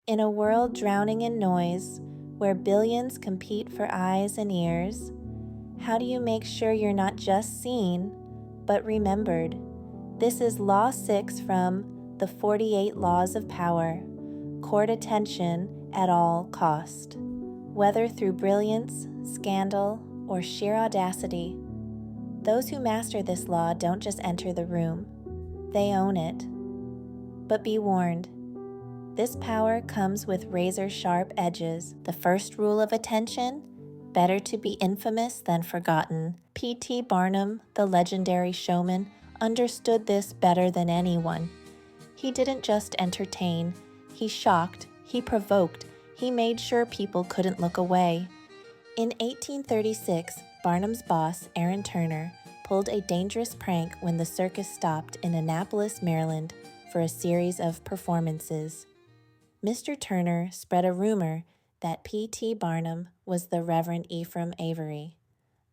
In a world drowning in noise, where billions compete for eyes and ears, how do you make sure you're not just seen, but remembered? This is Law 6 from the 48 Laws of Power. Court attention at all cost. Whether through brilliance, scandal, or sheer audacity, those who master this law don't just enter the room, they own it. But be warned, this power comes with razor-sharp edges. The first rule of attention: better to be infamous than forgotten. TBarnum, the legendary showman, understood this better than anyone. He didn't just entertain, he shocked, he provoked, he made sure people couldn't look away. In 1836, Barnum's boss, Aaron Turner, pulled a dangerous prank when the circus stopped in Annapolis, Maryland, for a series of performances. Mr. Turner spread a rumor that P.T. Barnum was the Reverend Ephraim Avery,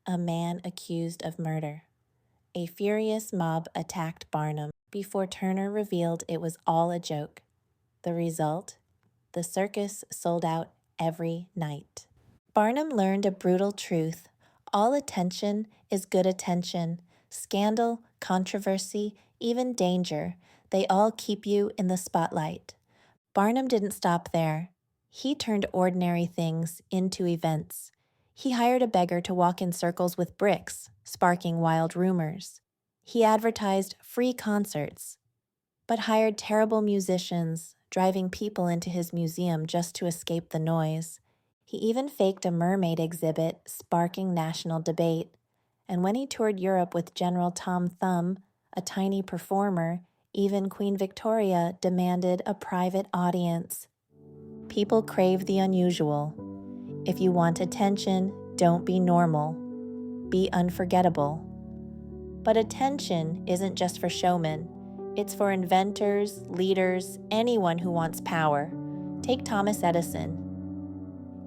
a man accused of murder. A furious mob attacked Barnum before Turner revealed it was all a joke. The result? The circus sold out every night. Barnum learned a brutal truth. All attention is good attention. Scandal, controversy, even danger, they all keep you in the spotlight. Barnum didn't stop there. He turned ordinary things into events. He hired a beggar to walk in circles with bricks, sparking wild rumors. He advertised free concerts, but hired terrible musicians, driving people into his museum just to escape the noise. He even faked a mermaid exhibit, sparking national debate. And when he toured Europe with General Tom Thumb, a tiny performer, even Queen Victoria demanded a private audience. People crave the unusual. If you want attention, don't be normal. Be unforgettable. But attention isn't just for showmen. It's for inventors, leaders, anyone who wants power. Take Thomas Edison.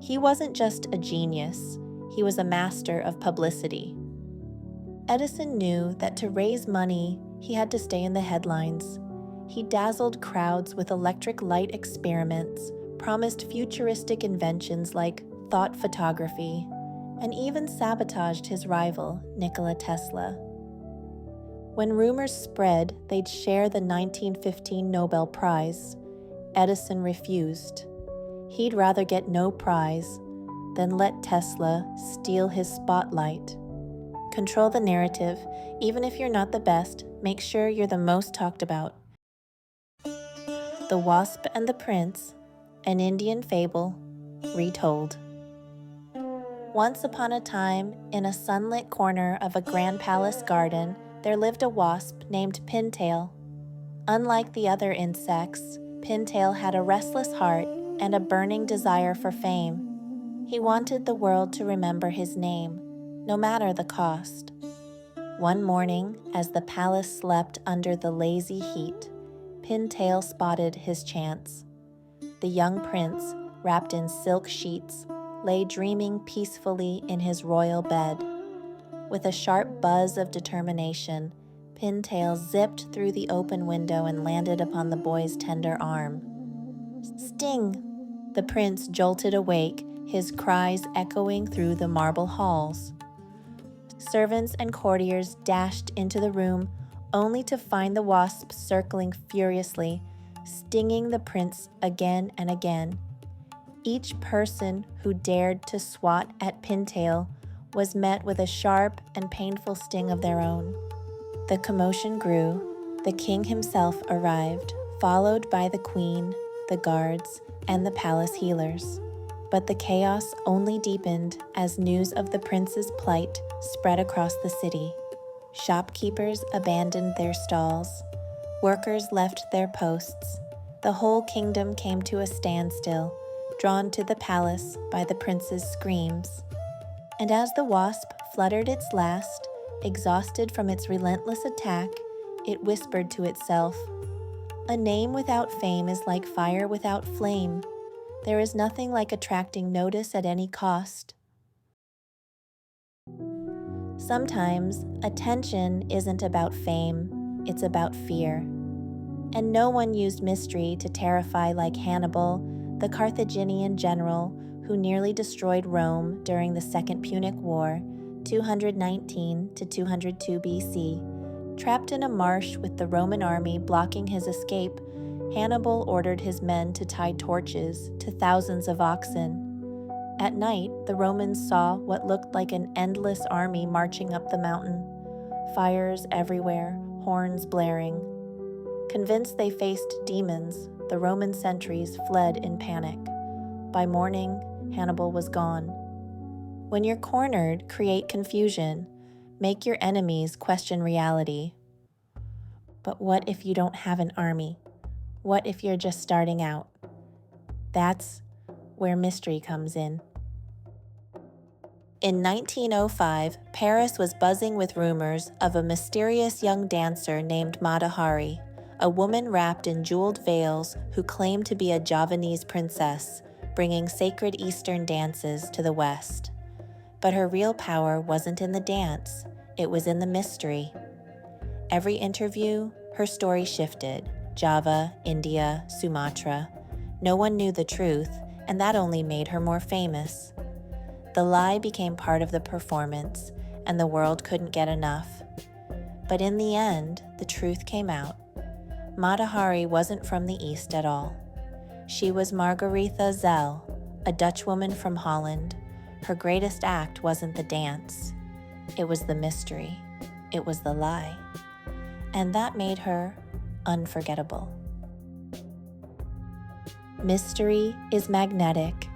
He wasn't just a genius, he was a master of publicity. Edison knew that to raise money, he had to stay in the headlines. He dazzled crowds with electric light experiments, promised futuristic inventions like thought photography, and even sabotaged his rival, Nikola Tesla. When rumors spread they'd share the 1915 Nobel Prize, Edison refused. He'd rather get no prize than let Tesla steal his spotlight. Control the narrative. Even if you're not the best, make sure you're the most talked about. The Wasp and the Prince, an Indian fable, retold. Once upon a time, in a sunlit corner of a grand palace garden, there lived a wasp named Pintail. Unlike the other insects, Pintail had a restless heart and a burning desire for fame. He wanted the world to remember his name, no matter the cost. One morning, as the palace slept under the lazy heat, Pintail spotted his chance. The young prince, wrapped in silk sheets, lay dreaming peacefully in his royal bed. With a sharp buzz of determination, Pintail zipped through the open window and landed upon the boy's tender arm. "Sting!" The prince jolted awake, his cries echoing through the marble halls. Servants and courtiers dashed into the room, only to find the wasp circling furiously, stinging the prince again and again. Each person who dared to swat at Pintail was met with a sharp and painful sting of their own. The commotion grew. The king himself arrived, followed by the queen, the guards, and the palace healers. But the chaos only deepened as news of the prince's plight spread across the city. Shopkeepers abandoned their stalls. Workers left their posts. The whole kingdom came to a standstill, drawn to the palace by the prince's screams. And as the wasp fluttered its last, exhausted from its relentless attack, it whispered to itself, "A name without fame is like fire without flame. There is nothing like attracting notice at any cost." Sometimes, attention isn't about fame, it's about fear. And no one used mystery to terrify like Hannibal, the Carthaginian general who nearly destroyed Rome during the Second Punic War, 219 to 202 BC, trapped in a marsh with the Roman army blocking his escape, Hannibal ordered his men to tie torches to thousands of oxen. At night, the Romans saw what looked like an endless army marching up the mountain, fires everywhere, horns blaring. Convinced they faced demons, the Roman sentries fled in panic. By morning, Hannibal was gone. When you're cornered, create confusion. Make your enemies question reality. But what if you don't have an army? What if you're just starting out? That's where mystery comes in. In 1905, Paris was buzzing with rumors of a mysterious young dancer named Mata Hari, a woman wrapped in jeweled veils who claimed to be a Javanese princess, bringing sacred Eastern dances to the West. But her real power wasn't in the dance, it was in the mystery. Every interview, her story shifted: Java, India, Sumatra. No one knew the truth, and that only made her more famous. The lie became part of the performance, and the world couldn't get enough. But in the end, the truth came out. Mata Hari wasn't from the East at all. She was Margaretha Zell, a Dutch woman from Holland. Her greatest act wasn't the dance. It was the mystery. It was the lie. And that made her unforgettable. Mystery is magnetic.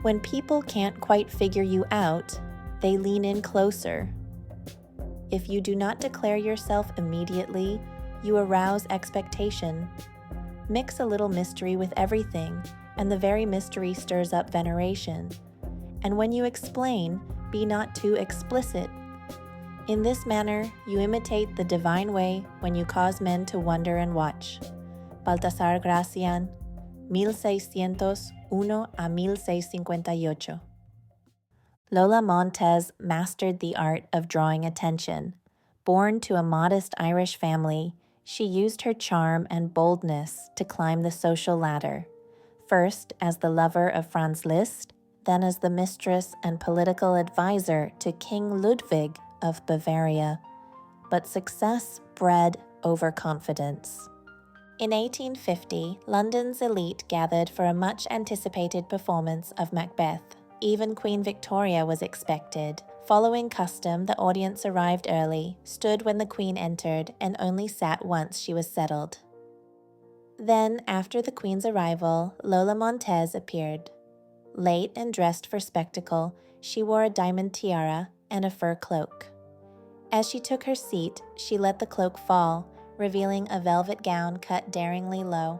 When people can't quite figure you out, they lean in closer. If you do not declare yourself immediately, you arouse expectation. Mix a little mystery with everything, and the very mystery stirs up veneration. And when you explain, be not too explicit. In this manner, you imitate the divine way when you cause men to wonder and watch. Baltasar Gracian, 1601 a 1658. Lola Montez mastered the art of drawing attention. Born to a modest Irish family, she used her charm and boldness to climb the social ladder, first as the lover of Franz Liszt, then as the mistress and political advisor to King Ludwig of Bavaria. But success bred overconfidence. In 1850, London's elite gathered for a much-anticipated performance of Macbeth. Even Queen Victoria was expected. Following custom, the audience arrived early, stood when the Queen entered, and only sat once she was settled. Then, after the Queen's arrival, Lola Montez appeared. Late and dressed for spectacle, she wore a diamond tiara and a fur cloak. As she took her seat, she let the cloak fall, revealing a velvet gown cut daringly low.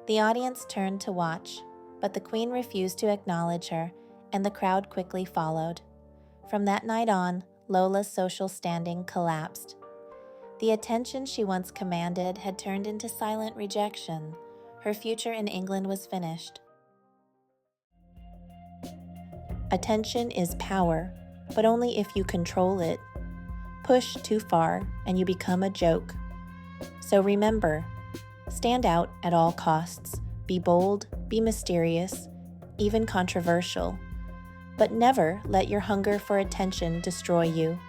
The audience turned to watch, but the Queen refused to acknowledge her, and the crowd quickly followed. From that night on, Lola's social standing collapsed. The attention she once commanded had turned into silent rejection. Her future in England was finished. Attention is power, but only if you control it. Push too far, and you become a joke. So remember, stand out at all costs. Be bold, be mysterious, even controversial. But never let your hunger for attention destroy you.